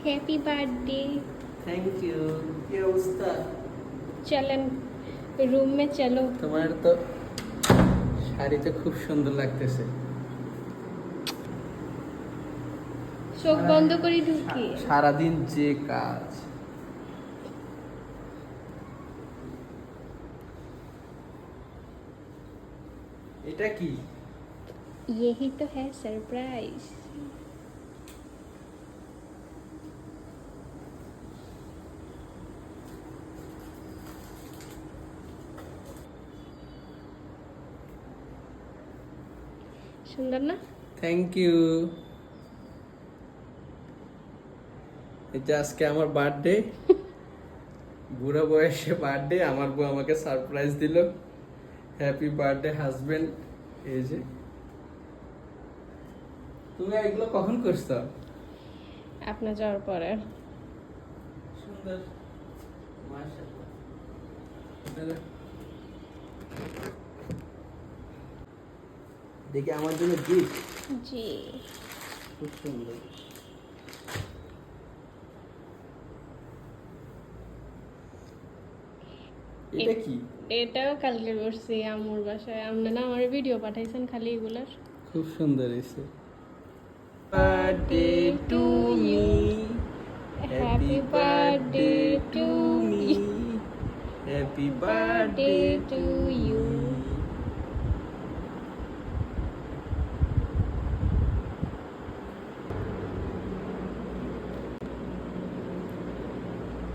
Happy birthday. Thank you. কি অবস্থা? চলেন रूम में चलो। তোমার তো শাড়িতে খুব সুন্দর লাগতেছে। চোখ বন্ধ করে ঢুকি। সারাদিন যে কাজ। এটা কি? यही तो है सरप्राइज। সুন্দর না? Thank you. এটা আজকে আমার বার্থডে, বুড়ো বয়সে বার্থডে। আমার বউ আমাকে সারপ্রাইজ দিল। Happy birthday husband. এই যে তুমি এগুলো কখন করছো? আপনার যাওয়ার পরে। সুন্দর, মাশাআল্লাহ। দেখি আমার জন্য গিফট। জি। খুব সুন্দর। এটা কি? এটাও কালকে করছি আম্মুর বাসায়। আপনি না আমার ভিডিও পাঠাইছেন খালি এগুলার। খুব সুন্দর হয়েছে। Birthday to me, happy birthday to me, happy birthday to you.